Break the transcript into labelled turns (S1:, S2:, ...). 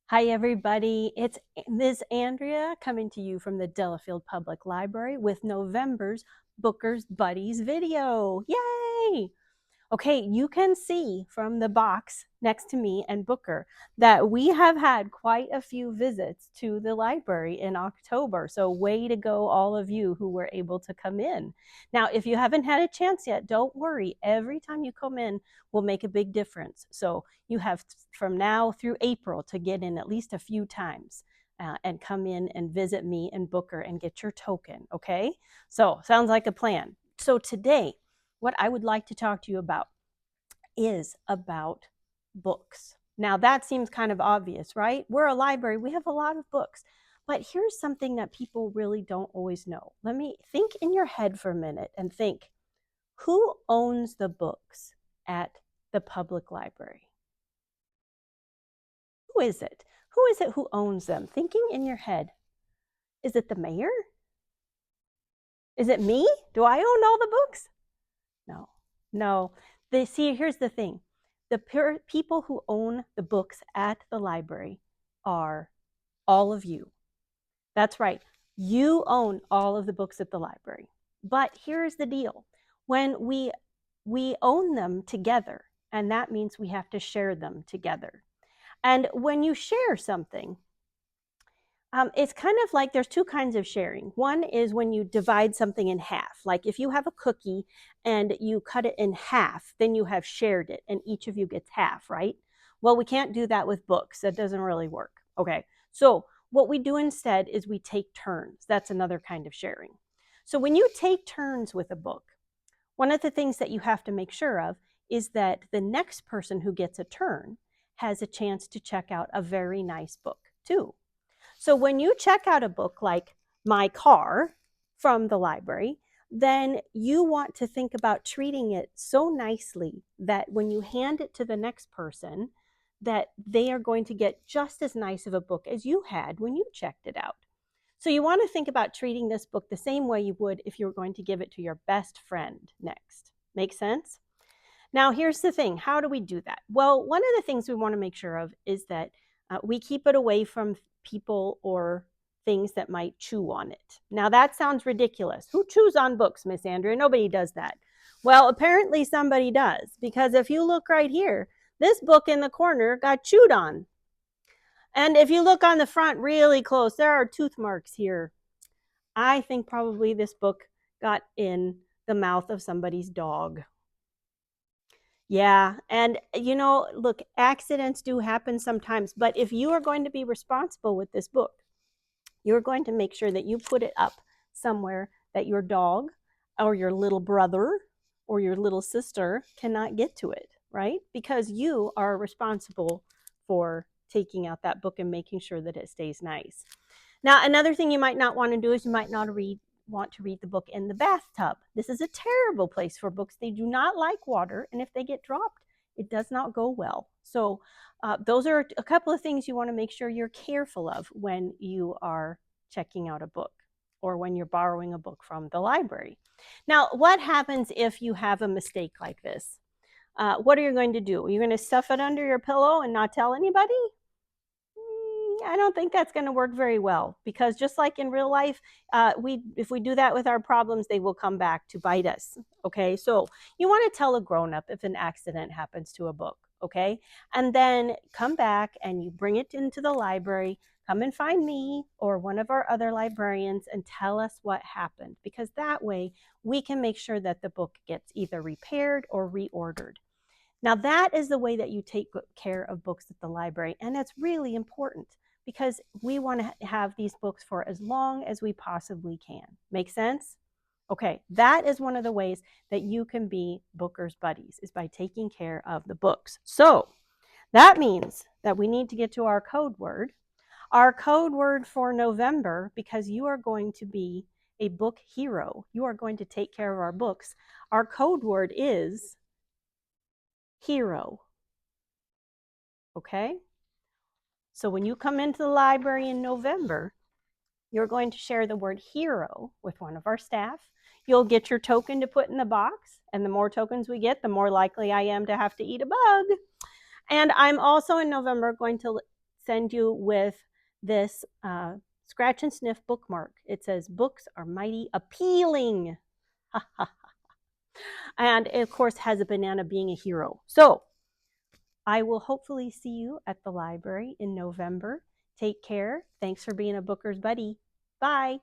S1: Hi, everybody. It's Ms. Andrea coming to you from the Delafield Public Library with November's Booker's Buddies video. Yay! Okay, you can see from the box next to me and Booker that we have had quite a few visits to the library in October. So way to go, all of you who were able to come in. Now, if you haven't had a chance yet, don't worry. Every time you come in will make a big difference. So you have from now through April to get in at least a few times. And come in and visit me and Booker and get your token, okay? So sounds like a plan. So today, what I would like to talk to you about is about books. Now, that seems kind of obvious, right? We're a library, we have a lot of books. But here's something that people really don't always know. Let me think in your head for a minute and think, who owns the books at the public library? Who is it? Who is it who owns them? Thinking in your head. Is it the mayor? Is it me? Do I own all the books? No, no. Here's the thing. The people who own the books at the library are all of you. That's right. You own all of the books at the library. But here's the deal. When we own them together, and that means we have to share them together. And when you share something, it's kind of like there's two kinds of sharing. One is when you divide something in half. Like if you have a cookie and you cut it in half, then you have shared it and each of you gets half, right? Well, we can't do that with books. That doesn't really work. Okay. So what we do instead is we take turns. That's another kind of sharing. So when you take turns with a book, one of the things that you have to make sure of is that the next person who gets a turn has a chance to check out a very nice book too. So when you check out a book like My Car from the library, then you want to think about treating it so nicely that when you hand it to the next person, that they are going to get just as nice of a book as you had when you checked it out. So you want to think about treating this book the same way you would if you were going to give it to your best friend next. Make sense? Now, here's the thing. How do we do that? Well, one of the things we want to make sure of is that we keep it away from people or things that might chew on it. Now, that sounds ridiculous. Who chews on books, Miss Andrea? Nobody does that. Well, apparently somebody does, because if you look right here, this book in the corner got chewed on. And if you look on the front really close, there are tooth marks here. I think probably this book got in the mouth of somebody's dog. Yeah, and look, accidents do happen sometimes, but if you are going to be responsible with this book, you're going to make sure that you put it up somewhere that your dog or your little brother or your little sister cannot get to it, right? Because you are responsible for taking out that book and making sure that it stays nice. Now, another thing you might not want to do is you might not want to read the book in the bathtub. This is a terrible place for books. They do not like water, and if they get dropped, it does not go well. So those are a couple of things you want to make sure you're careful of when you are checking out a book or when you're borrowing a book from the library. Now, what happens if you have a mistake like this? What are you going to do? Are you going to stuff it under your pillow and not tell anybody? I don't think that's going to work very well, because just like in real life, if we do that with our problems, they will come back to bite us. Okay, so you want to tell a grown-up if an accident happens to a book. Okay, and then come back and you bring it into the library. Come and find me or one of our other librarians and tell us what happened, because that way we can make sure that the book gets either repaired or reordered. Now, that is the way that you take care of books at the library, and that's really important because we want to have these books for as long as we possibly can. Make sense? Okay, that is one of the ways that you can be Booker's buddies, is by taking care of the books. So that means that we need to get to our code word. Our code word for November, because you are going to be a book hero, you are going to take care of our books. Our code word is hero. Okay? So when you come into the library in November, you're going to share the word hero with one of our staff. You'll get your token to put in the box, and the more tokens we get, the more likely I am to have to eat a bug. And I'm also in November going to send you with this scratch and sniff bookmark. It says, books are mighty appealing. And it, of course, has a banana being a hero. So I will hopefully see you at the library in November. Take care. Thanks for being a Booker's Buddy. Bye.